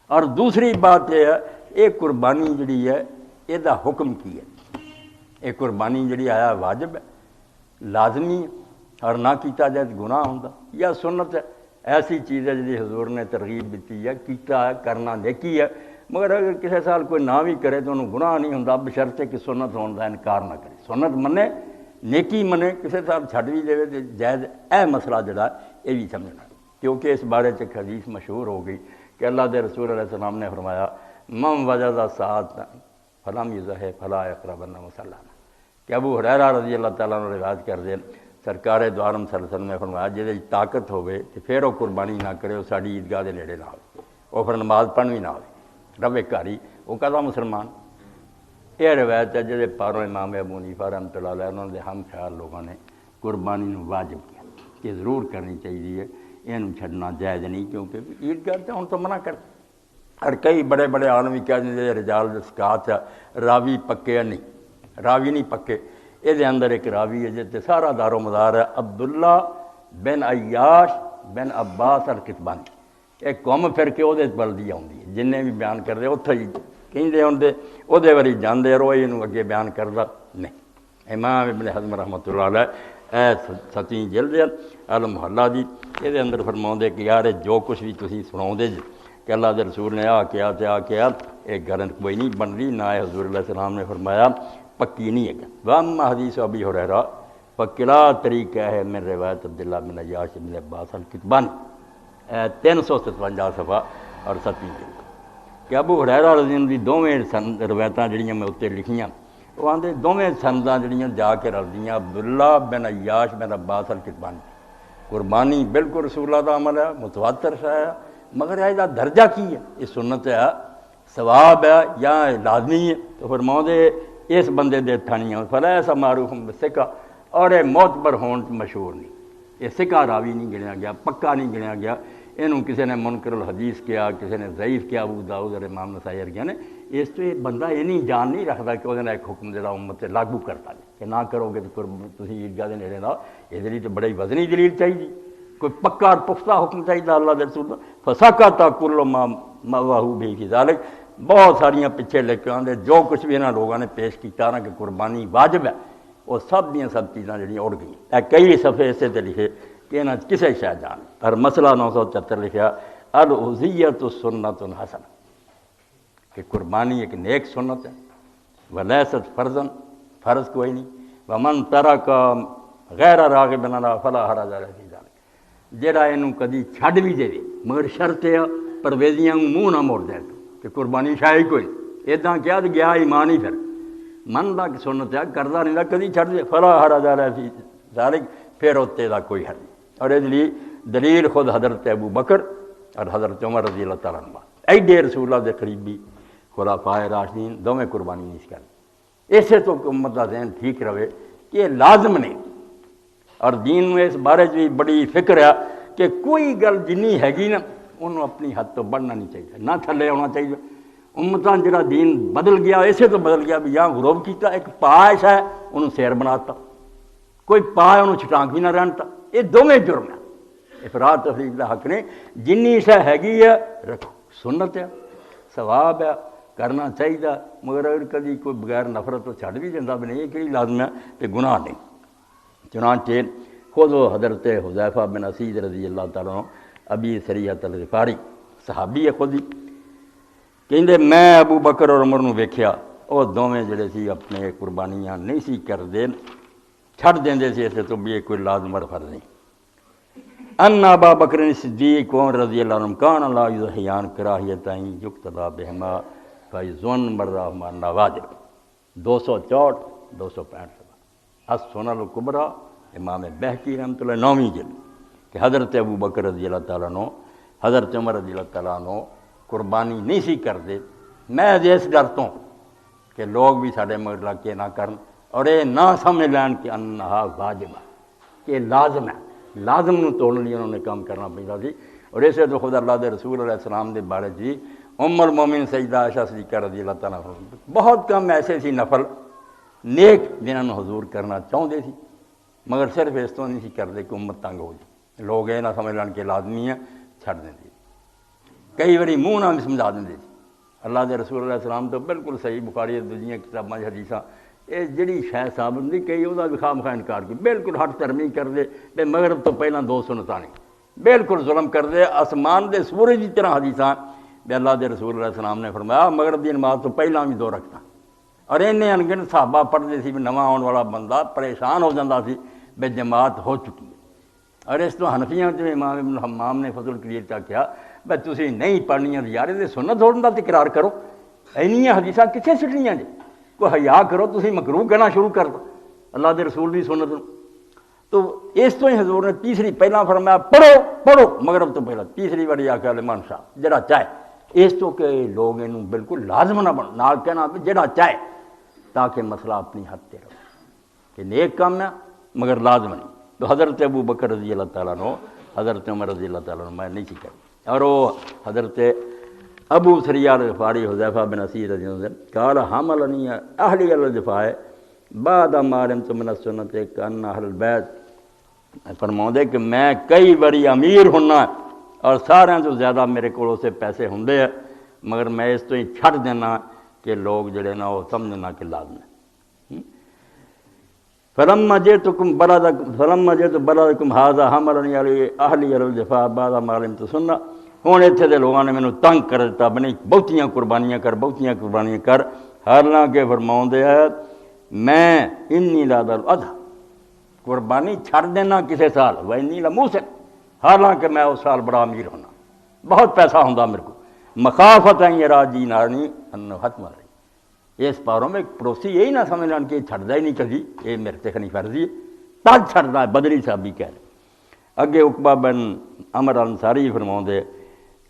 اور دوسری بات یہ ہے یہ قربانی جڑی ہے یہ حکم کی ہے، یہ قربانی جڑی آیا واجب ہے، لازمی ہے، اور نہ کیتا جائے تو گناہ ہوتا، یا سنت ہے، ایسی چیز ہے جی حضور نے ترغیب دیتی ہے، کیتا ہے کرنا نیکی ہے، مگر اگر کسی سال کوئی نہ بھی کرے تو انہوں گناہ نہیں ہوتا بشرطے کہ سنت ہونے کا انکار نہ کرے، سنت منے نیکی منے، کسی سال چھڈ بھی دے تو جائز۔ اے مسئلہ جڑا یہ بھی سمجھنا، کیونکہ اس بارے ایک حدیث مشہور ہو گئی کہ اللہ دے رسول علیہ السلام نے فرمایا من وجد ساعۃ فلم یضحک فلا یقربن مصلانا، کہ ابو ہریرہ رضی اللہ تعالیٰ عنہ روایت کر دیں سرکار دو عالم صلی اللہ علیہ وسلم نے فرمایا جہدے طاقت ہوئے تو پھر وہ قربانی نہ کرے، وہ ساری عیدگاہ دے نیڑے نہ آئے، وہ پھر نماز پڑھ بھی نہ آئے، رب گھاری وہ کہتا مسلمان۔ یہ روایت ہے جہدے پاروں امام ابو حنیفہ رحمۃ اللہ علیہ انہوں نے ہم خیال لوگوں نے قربانی نو واجب کیا کہ ضرور کرنی چاہیے، یہ چھڈنا جائز نہیں، کیونکہ عیدگاہ تو ہوں تو منع کر، اور کئی بڑے بڑے عالم کہہ دیں رجال سکات راوی پکے نہیں، راوی نہیں پکے، یہ اندر ایک راوی ہے جیسے سارا دار و مدار ہے عبداللہ بن عیاش بن عباس الکتبانی، ایک قوم پھر کے وہ بلدی آتی ہے، جن بھی بیان کرتے اتنے ہی کہیں آتے وہ واری جانے رو یہ اگے بیان کرتا نہیں۔ امام ابن حزم رحمۃ اللہ علیہ اے 7ویں جلد المحلہ دی یہ اندر فرماؤں کہ یار جو کچھ بھی تسی سناؤ جی کہ اللہ دے رسول نے کیا تے کیا، ایک گرن کوئی نہیں بن رہی، نہ حضور علیہ السلام نے فرمایا پکی نہیں ہے۔ واما حدیث ابی ہریرہ فقلا طریقہ ہے من روایت عبداللہ بن عیاش بن عباس الکتبانی 357 صفحہ اور 7ویں جلد کہ ابو ہریرہ رضی اللہ عنہ دی دوویں روایتاں جڑیاں میں اتنے لکھیاں وہ آندے دوویں سنداں جڑیاں جا کے رلدیاں عبداللہ بن عیاش بن عباس الکتبانی، قربانی بالکل رسول اللہ دا عمل ہے، متواتر ہے، مگر یہ درجہ کی ہے، یہ سنت ہے، ثواب ہے یا لازمی ہے، تو فرماؤں دے اس بندے دے تھانیاں فلا ایسا معروف سکہ، اور یہ معتبر ہون مشہور نہیں، یہ سکہ راوی نہیں گنیا گیا، پکا نہیں گنیا گیا، انہوں کسی نے منکر الحدیث کیا، کسی نے ضعیف کیا، ابو داؤد اور امام نسائی ورگیاں نے، اس تو یہ بندہ یہ نہیں جان نہیں رکھتا کہ وہ ایک حکم جڑا امت سے لاگو کرتا ہے کہ نہ کرو گے تو تسی عیدگاہ دے نیڑے نہ آؤ، یہ لیے تو بڑی وزنی دلیل چاہیے، کوئی پکا اور پختہ حکم چاہیے اللہ دے رسول فساکتا کل ما مواہو بھی فی ذالک، بہت ساریاں پیچھے لے کے آندے جو کچھ بھی انہاں لوگوں نے پیش کیتا نا کہ قربانی واجب ہے، وہ سب دیاں سب چیزاں جڑیاں اڑ گئیں۔ کئی صفحے اسے تے لکھے کہ انہاں کسے شے جان، اور مسئلہ 974 لکھا الاضحیۃ سنت حسنہ، کہ قربانی ایک نیک سنت ہے، ولیست فرضاً، فرض کوئی نہیں، ومن ترک غیر راغب فلا حرج علیہ فی ذلک، جہاں یہ کدی چھڈ بھی دے مگر شرط ہے پرویزیاں منہ نہ موڑ دے کہ قربانی شاہی کوئی نہیں، اداں کیا تو گیا ایمان ہی پھر من دا سنت ہے کردا نہیں دا کدی چھڈ دے فلا حرج علیہ فی ذلک، پھر اتنے دا کوئی حرج نہیں۔ اور اس لیے دلیل خود حضرت ابو بکر اور حضرت عمر رضی اللہ تعالیٰ عنہ ایڈے رسول اللہ دے قریبی خلفائے راشدین دونوں قربانی نہیں کرتے، اسے تو امت کا ذہن ٹھیک رہے کہ یہ لازم نہیں، اور دین میں اس بارے بھی بڑی فکر ہے کہ کوئی گل جنی ہے نا انہوں اپنی حد تو بڑھنا نہیں چاہیے، نہ تھلے ہونا چاہیے۔ امتاں جڑا دین بدل گیا اسے تو بدل گیا بھی یہاں غروب کیتا، ایک پاش ہے انہوں سیر بناتا، کوئی پا انہوں چھٹانک بھی نہ رہنتا، یہ دونوں جرم ہیں، افراط تفریط کا حق نہیں، جنی شے ہے رکھو، سنت ہے، ثواب ہے، کرنا چاہیے، مگر اگر کدی کوئی بغیر نفرت تو چھڈ بھی دینا بھی نہیں یہ کہڑی لازم ہے تو گناہ نہیں۔ چنانچہ خود وہ حضرت حذیفہ بن اسید رضی اللہ تعالیٰ عنہ ابی سریۃ الغفاری صحابی ہے خود ہی، کہندے میں ابو بکر اور عمر نو ویکھیا وہ دونوں جڑے سی اپنے قربانیاں نہیں سی کردے، چھڈ دیندے سی، اسے تو بھی کوئی لازم اور فرض نہیں۔ ان ابا بکر صدیق رضی اللہ عنہ کان لا یضحیان کراہیتین یقتدی بہما فیظن مرہما نواجب 264 265 السنن الکبریٰ امام بہقی رحمۃ اللہ 9ویں جلد کہ حضرت ابو بکر رضی اللہ تعالیٰ عنہ حضرت عمر رضی اللہ تعالیٰ عنہ قربانی نہیں سی کرتے، میں اس ڈر تو کہ لوگ بھی سارے مگر لگ کے نہ کرن اور یہ نہ سمجھ لین کہ انہا واجب ہے کہ لازم ہے، لازم نو توڑن لیے انہوں نے کام کرنا پڑتا سی۔ اور اسے تو خود اللہ دے رسول علیہ السلام دے بارے جی ام المومن سیدہ عائشہ صدیقہ رضی اللہ تعالیٰ عنہ بہت کم ایسے سی نفل نیک جنہوں حضور کرنا چاہتے سی، مگر صرف اس تو نہیں سی کرتے کہ امت تنگ ہو جائے، لوگ یہ نہ سمجھ لین کہ لازمی ہے چھڑ دیں دی۔ کئی باری منہ نہ بھی سمجھا دیں سی اللہ دے رسول علیہ السلام تو بالکل صحیح بخاری دوجیاں کتاباں حدیثاں یہ جڑی شے ثابت نہیں کئی وہ بھی خواہ مخواہ انکار کی بالکل ہٹ ترمی کر دے بے مغرب تو پہلا 2 سنتاں نہیں بالکل ظلم کر دے آسمان دے سورج کی طرح حدیثاں بے اللہ دے رسول علیہ السلام نے فرمایا مغرب دی نماز تو پہلا بھی 2 رکھتا اور انہیں انگن صحابہ پڑھتے سی بھی نواں آنے والا بندہ پریشان ہو جاتا سی بے جماعت ہو چکی ہے اور اس تو حنفیاں جو امام ابن حمام نے فضل القدیر کا کیا بھائی تسی نہیں پڑھنیاں یار یہ سنت ہونے کا تکرار کرو اینیاں حدیثاں کتنے سٹنیاں جی کوئی حیا کرو تسی مکروہ کہنا شروع کر دو اللہ دے رسول دی سنت تو اس تو ہی حضور نے تیسری پہلا فرمایا پڑھو مغرب تو پہلا تیسری باری آخیا لمن شاہ جڑا چاہے اس تو کہ لوگ انہوں بالکل لازم نہ بن نہ کہنا بھی جڑا چاہے تاکہ مسئلہ اپنی حد تے رہو کہ نیک کام ہے مگر لازم نہیں تو حضرت ابو بکر رضی اللہ تعالیٰ عنہ حضرت عمر رضی اللہ تعالیٰ عنہ میں نہیں سی کر اور وہ حضرت ابو سریہ الغفاری حذیفہ بن اسید رضی اللہ عنہ قال حملنی اہلی الدفاع بعد ما علمت من السنت کان اہل البیت فرماؤندے کہ میں کئی باری امیر ہونا اور سارے تو زیادہ میرے کو سے پیسے ہوندے ہیں مگر میں اس تو ہی چھڑ دینا کہ لوگ جڑے نا وہ سمجھنا کہ لازم ہے فلما جئتكم بلدكم هذا حملني علی اہلی الدفاع بعد ما علمت سنہ ہوں اتنے دے لوگوں نے مینوں تنگ کر دیتا بنی بہتیاں قربانیاں کر حالانکہ فرماؤندے ہے میں انی لا الاضحی قربانی چھڑ دینا کسی سال و انی لموسر حالانکہ میں اس سال بڑا امیر ہونا بہت پیسہ ہوندا میرے کو مخافت راجی نارنی انو ختم رہی اس پاروں میں ایک پڑوسی یہی نہ سمجھ لان کہ چھڑدا ہی نہیں کبھی یہ میرے تے نہیں فرضی ہے تج چھڑدا ہے بدری صاحب بھی کہہ رہے اگے عقبہ بن عمر انصاری فرماؤندے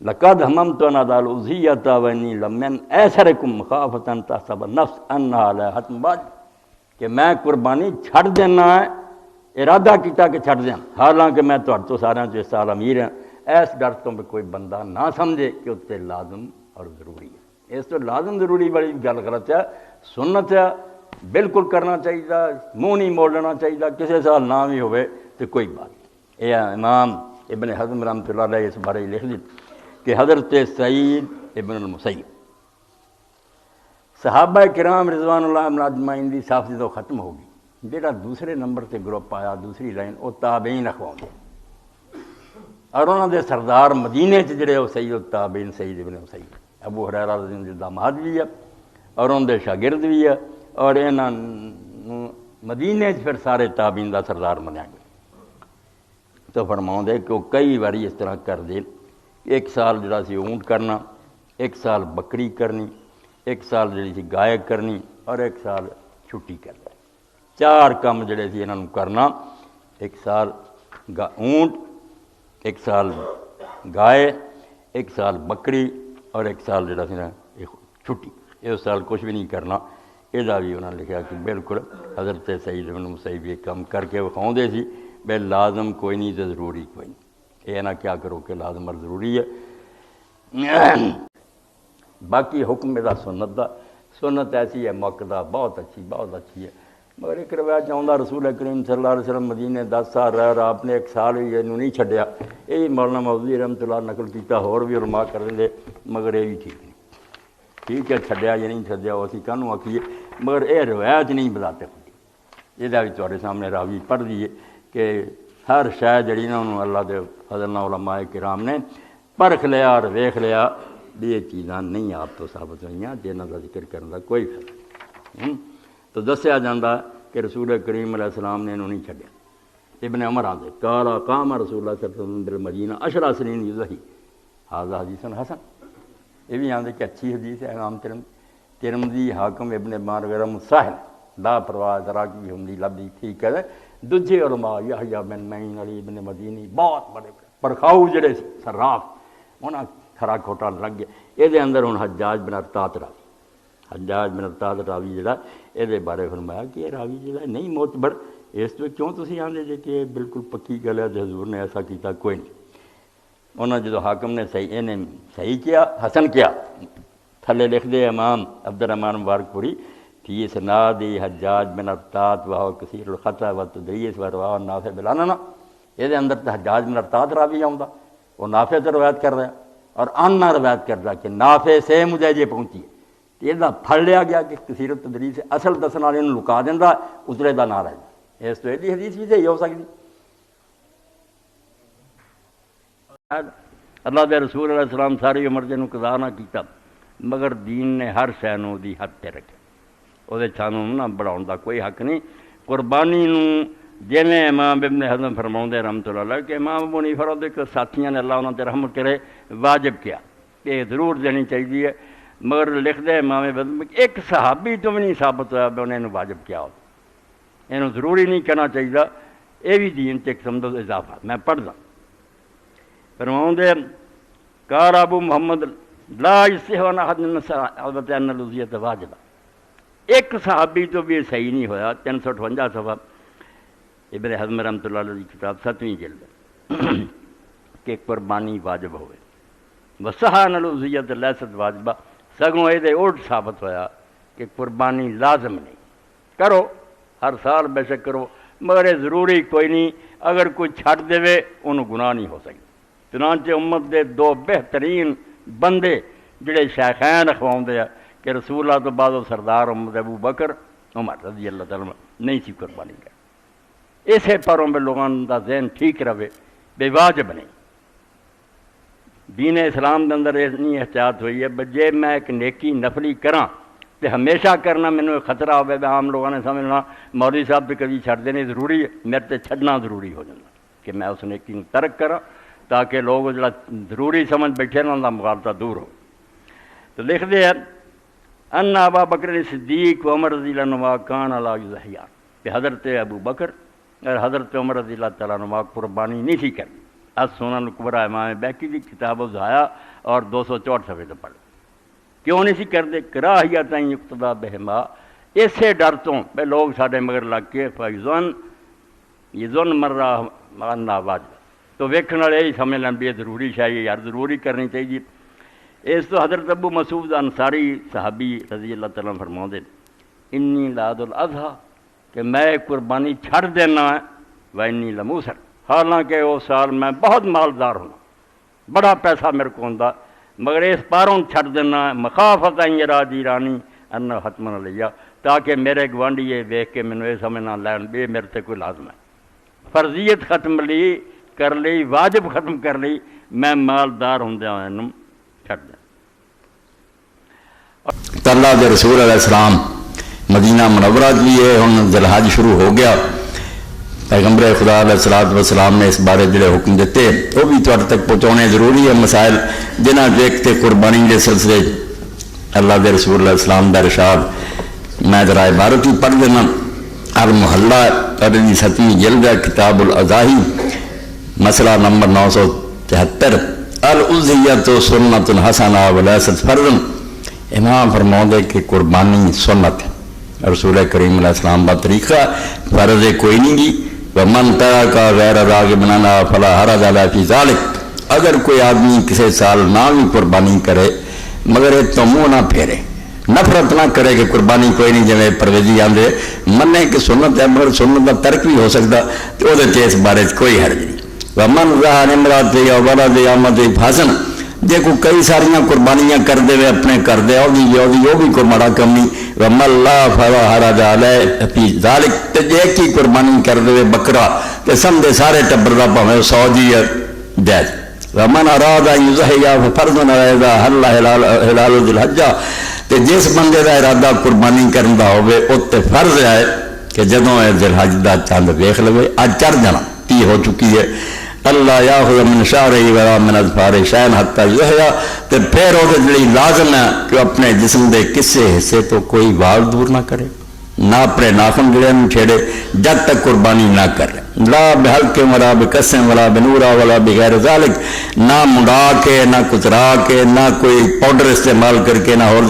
لقد حممت ان ادال اضحیۃ وانی لمن ایسرکم مخافت تحسب النفس انها لا ختم بعد کہ میں قربانی چھڑ دینا ہے ارادہ کیتا کہ چھڑ دیاں حالانکہ میں تو سارے جو اس سال امیر ہیں ایس ڈر تو بھی کوئی بندہ نہ سمجھے کہ اس سے لازم اور ضروری ہے اس تو لازم ضروری بڑی گل غلط ہے سنت ہے بالکل کرنا چاہیے منہ نہیں موڑنا چاہیے کسی سال نہ بھی ہوئے تو کوئی بات یہ امام ابن حزم رحمۃ اللہ علیہ اس بارے لکھ دی کہ حضرت سعید ابن المسیب صحابہ کرام رضوان اللہ اجمعین دی صاف تو ختم ہوگی جہاں دوسرے نمبر تے گروپ آیا دوسری لائن وہ تابعین اخواؤں اور انہوں دے سردار مدینے جڑے وہ سید التابعین سعید ابن مسیب ابو ہریرہ رضی اللہ عنہ داماد بھی ہے اور انہوں دے شاگرد بھی ہے اور انہاں مدینے پھر سارے تابعین دا سردار منیا گیا تو فرماؤں دے کہ وہ کئی باری اس طرح کر دے ایک سال جڑا سی اونٹ کرنا ایک سال بکری کرنی ایک سال جڑی سی گائے کرنی اور ایک سال چھٹی کرنا 4 کام جڑے سی انہوں کرنا ایک سال اونٹ ایک سال گائے ایک سال بکری اور ایک سال جڑا سی نا چھٹی اس سال کچھ بھی نہیں کرنا یہ بھی انہوں نے لکھا کہ بالکل حضرت سعید ابن مسیب یہ کام کر کے وکھاؤں دے سی بے لازم کوئی نہیں تو ضروری کوئی نہیں یہ نہ کیا کرو کہ لازم اور ضروری ہے باقی حکم دا سنت دا سنت ایسی ہے موقع بہت اچھی ہے مگر ایک روایت چاہتا رسول کریم صلی اللہ علیہ وسلم مدینے 10 سال رہ رہا آپ نے ایک سال ہی یہ نہیں چھڈیا یہ مولانا مودودی رحمۃ اللہ نقل کیتا اور بھی علماء کر دیں مگر یہ بھی ٹھیک نہیں ٹھیک ہے چھڈیا یا نہیں چھڈیا وہ اسی کانوں آکھیے مگر یہ روایت نہیں بتاتے یہ بھی تھوڑے سامنے راوی پڑھ دیے کہ ہر شے جڑی نا انہوں اللہ دے فضل نال علماء کرام نے پرکھ لیا اور ویکھ لیا بھی یہ چیزاں نہیں آپ تو ثابت ہوئی جنہاں کا ذکر کرنے کا کوئی فائدہ تو دسیا جاتا کہ رسول کریم علیہ السلام نے انہوں نہیں چھڈیا ابن عمر آدھے قال قام رسول اللہ صلی اللہ علیہ وسلم بالمدینہ 10 سنین یضحی ھذا حدیث حسن یہ بھی آدھے کہ اچھی حدیث ہے امام ترمذی حاکم ابن حبان وغیرہ مصاحب لا پرواہ ذرا کی ہمدی لبدی ٹھیک ہے دوجے علماء یحییٰ بن معین علی ابن مدینی بہت بڑے پرکھاؤ جڑے صراف انہاں کھرا کھوٹا لگ گیا یہ اندر ہوں حجاج بن ارطاط راوی جڑا یہ بارے فرمایا کہ یہ راوی جڑا نہیں معتبر اس تو کیوں تسی آندے جے کہ بالکل پکی گل ہے حضور نے ایسا کیتا کوئی نہیں انہوں نے جدو حاکم نے صحیح کیا حسن کیا تھلے لکھ دے امام عبدالرحمن مبارک پوری فی اسنادی حجاج بن ارطاط وہو کثیر الخطا والتدلیس ورواہ نافع بلاننا یہ اندر تو حجاج بن ارطاط راوی آؤں وہ نافع تو روایت کر رہا اور آنا روایت کرتا کہ نافع سے مجھے یہ پہنچی ہے، یہ پھڑ لیا گیا کہ کثیرت تدریس اصل دسن والے لکا دینا، اترے دا نہ رہتا۔ اس تو ایڈی حدیث بھی صحیح ہو سکتی۔ اللہ دے رسول علیہ السلام ساری عمر جنوں قضا نہ کیتا، مگر دین نے ہر شے نوں دی حد تے رکھے، وہ سانوں نہ بڑھاؤن دا کوئی حق نہیں۔ قربانی نوں جویں امام ابن حزم فرماؤندے رحمۃ اللہ علیہ کہ امام ابو حنیفہ رضی اللہ ساتھیاں نے اللہ انہاں تے رحمت کرے واجب کیا، یہ ضرور دینی چاہیے، مگر لکھ دے امام ابن حزم ایک صحابی تو بھی نہیں ثابت ہوا کہ انہیں انہوں واجب کیا ہو، انہوں ضروری نہیں کہنا چاہیے، یہ بھی دین تے ایک سمجھو اضافہ۔ میں پڑھدا فرماؤندے قال ابو محمد لا یصح عن احد من الصحابہ ان الوضیۃ واجبہ، ایک صحابی تو بھی صحیح نہیں ہویا۔ 358 صفحہ ابن حزم رحمۃ اللہ علیہ کی کتاب 7ویں جلد کہ قربانی واجب ہوئے، وصح ان الوضیۃ لیست واجبہ، سگوں یہ الٹ ثابت ہویا کہ قربانی لازم نہیں، کرو ہر سال بے شک کرو، مگر یہ ضروری کوئی نہیں، اگر کوئی چھڑ دے انہوں گناہ نہیں ہو سکتا۔ چنانچہ امت دے دو بہترین بندے جڑے شیخین اخواؤندے ہیں کہ رسول اللہ تو بعد سردار امت ابو بکر عمر رضی اللہ تعالیٰ نہیں سی قربانی کر، اسے پروں میں لوگوں کا ذہن ٹھیک رہے، بے واجب نہیں۔ دین اسلام کے اندر اتنی احتیاط ہوئی ہے بجے میں ایک نیکی نفلی کراں تے ہمیشہ کرنا مینوں خطرہ ہوئے، عام لوگوں نے سمجھنا مولوی صاحب تو کبھی چھڑ دینے ضروری ہے، میرے تے چھڑنا ضروری ہو جاتا کہ میں اس نیکی کو ترک کراں تاکہ لوگ جڑا ضروری سمجھ بیٹھے نا ان کا مغالطہ دور ہو۔ تو لکھ دے ان ابا بکر صدیق و عمر رضی اللہ عنہ کان لا یضحیان کہ حضرت ابو بکر اور حضرت عمر رضی اللہ تعالیٰ عنہ قربانی نہیں تھی کرنی۔ سنن کبریٰ امام بیہقی کی کتاب الضحیہ اور 264 صفحے سے پڑھ، کیوں نہیں سی کرتے؟ کراہیت ان یقتدی بہما، اسے ڈر تو بے لوگ ساڈے مگر لگ کے فیضن مرہ مانا واجب، تو ویکھن والے یہی سمجھ لیں بھی یہ ضروری چاہیے، یار ضروری کرنی چاہیے۔ اس تو حضرت ابو مسعود انصاری صحابی رضی اللہ تعالیٰ فرماؤندے انی لعید الاضحیٰ کہ میں قربانی چھڑ دینا ہے، وانی لموسر، حالانکہ وہ سال میں بہت مالدار ہوں، بڑا پیسہ میرے کو ہوندا، مگر اس پاروں چھڑ دینا ہے مخافت ان یرا جیرانی ان حتمن علیہ، تاکہ میرے گوانڈی یہ دیکھ کے مینوں یہ سمجھ نہ لین بھی میرے تے کوئی لازم ہے، فرضیت ختم لی کر لی، واجب ختم کر لی، میں مالدار ہوندیاں انہوں چھڑ دیں۔ اللہ دے رسول علیہ السلام مدینہ منورہ لیے ہن ذی الحج شروع ہو گیا، پیغمبر خدا علیہ السلام نے اس بارے جڑے حکم دیتے وہ بھی تہاڈے تک پہنچانے ضروری ہے، مسائل جنہاں دیکھتے قربانی کے سلسلے اللہ دے رسول علیہ السلام دا ارشاد میں ذرا عبارت ہی پڑھ دینا۔ المحلہ عربی 7ویں جلد ہے، کتاب الاضاحی، مسئلہ نمبر 973، الاضحیۃ سنۃ حسنہ ولیست فرض، امام فرماؤندے کہ قربانی سنت ہے، رسول کریم علیہ السلام کا طریقہ، فرض کوئی نہیں گی۔ ومن ترک غیر راغبا فلا حرج علیہ فی ذلک، اگر کوئی آدمی کسی سال نہ بھی قربانی کرے مگر تو منہ نہ پھیرے، نفرت نہ کرے کہ قربانی کوئی نہیں، جویں پرویزی آندے منے کہ سنت ہے مگر سنت کا ترک بھی ہو سکتا، تو وہ اس بارے کوئی حرج نہیں۔ ومن ظہر امرأۃ یا ولد یا امۃ فحسن، جے کو کئی ساریاں قربانیاں کر دے اپنے کر دے وہ بھی کوئی مڑا کم نہیں۔ ومن لا فلا حرج علیہ فی ذلک، تے جے کی قربانی کر دے بکرا تے سمجھے سارے ٹبر دا بھاویں 100 جی جائز۔ ومن اراد ان یضحی ففرض اذا حل ہلال ذی الحجہ، تے جس بندے دا ارادہ قربانی کرن دا ہوے او تے فرض ہے کہ جدوں ذی الحج دا چاند ویکھ لوے، اج چڑھ جانا 30 ہو چکی ہے، اللہ یاخذ من شعرہ ولا من اظفارہ شیئا حتی یحییٰ، تے پھر وہ جڑی لازم ہے کہ اپنے جسم دے کسے حصے تو کوئی وال دور نہ کرے، نہ اپنے ناخن جڑے چھیڑے جب تک قربانی نہ کرے، لا بحلق ولا بقص ولا بنورا ولا بغیر ذلک، نہ منڈا کے نہ کترا کے نہ کوئی پاؤڈر استعمال کر کے نہ اور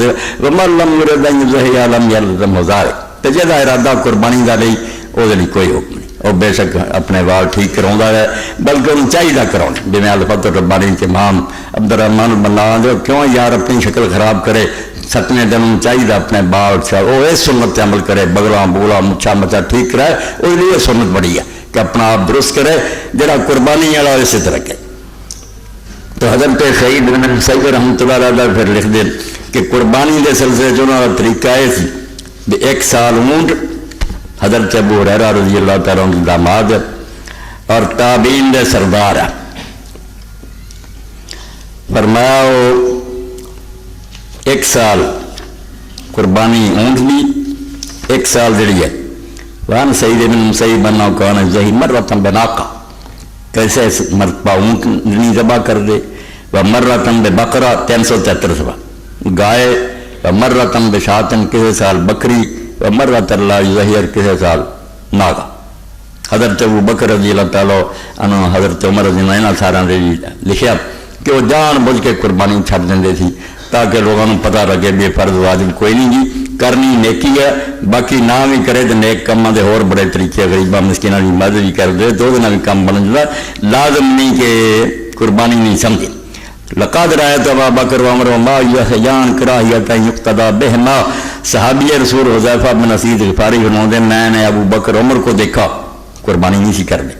ومن لم یرد ان یضحی لم یلزمہ ذلک، تے جدا ارادہ قربانی دا نہیں وہ کوئی حکم نہیں، اور بے شک اپنے وال ٹھیک کراؤں ہے بلکہ انہوں چاہیے کراؤں، جی الفت الربانی کے امام عبدالرحمن البنا کیوں یار اپنی شکل خراب کرے، 7ویں دن چاہیے اپنے بال وہ اس سنت عمل کرے، بگلا بولا مچھا مچھا ٹھیک کرائے، اس لیے سنت بڑی ہے کہ اپنا آپ درست کرے، جڑا قربانی والا اسی طرح کے۔ تو حضرت سعید بن مسیب رحمۃ اللہ علیہ پھر لکھ دیں کہ قربانی کے سلسلے انہوں کا طریقہ یہ سی بھی 1 سال اونٹ، حضرت ابو ہریرہ رضی اللہ تعالیٰ عنہ داماد ہے اور تابعین دے سردار ہے، فرمایا وہ 1 سال قربانی اونٹ بھی 1 سال جڑی ہے وہاں سعید بن مسیب بننا کہنا ظہی مرتن بناقہ کیسے مرتبہ اونٹ نہیں ذبح کر دے، و مرتن بقرہ 373 ذبح گائے، و مرتن بشاتن کسی سال بکری، و مرتن لا ظہیر کسی سال ناگا۔ حضرت ابو بکر رضی اللہ تعالیٰ عنہ حضرت عمر رضی اللہ عنہ سارا نے لکھیا کہ وہ جان بوجھ کے قربانی چھڈ دیں سی تاکہ لوگوں کو پتہ لگے بھی فرض واجب کوئی نہیں جی، کرنی نیکی ہے، باقی نہ بھی کرے تو نیک کاماں دے اور بڑے طریقے غریباں مسکیناں دی مدد بھی کر دے تو بھی کام بن جاتا، لازم نہیں کہ قربانی نہیں سمجھے۔ لقد رأيت أبا بكر وعمر وما يحيان كراهية يقتدى بهما، صحابی رسول حذیفہ بن اسید غفاری فرماتے ہیں میں نے ابو بکر عمر کو دیکھا قربانی نہیں سی کرنے،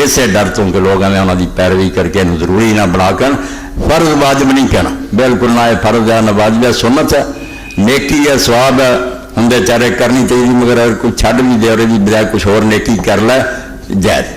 اسے ڈر تو کہ لوگ ہمیں انہوں کی پیروی کر کے ضروری نہ بنا کر فرض واجب نہیں کہنا، بالکل نہ یہ فرض ہے نہ واجب ہے، سنت ہے، نیکی ہے، ثواب ہے، ہم چارے کرنی چاہیے، مگر اگر کوئی چھڈ بھی دے اور بجائے کچھ اور نیکی کر لے جائز۔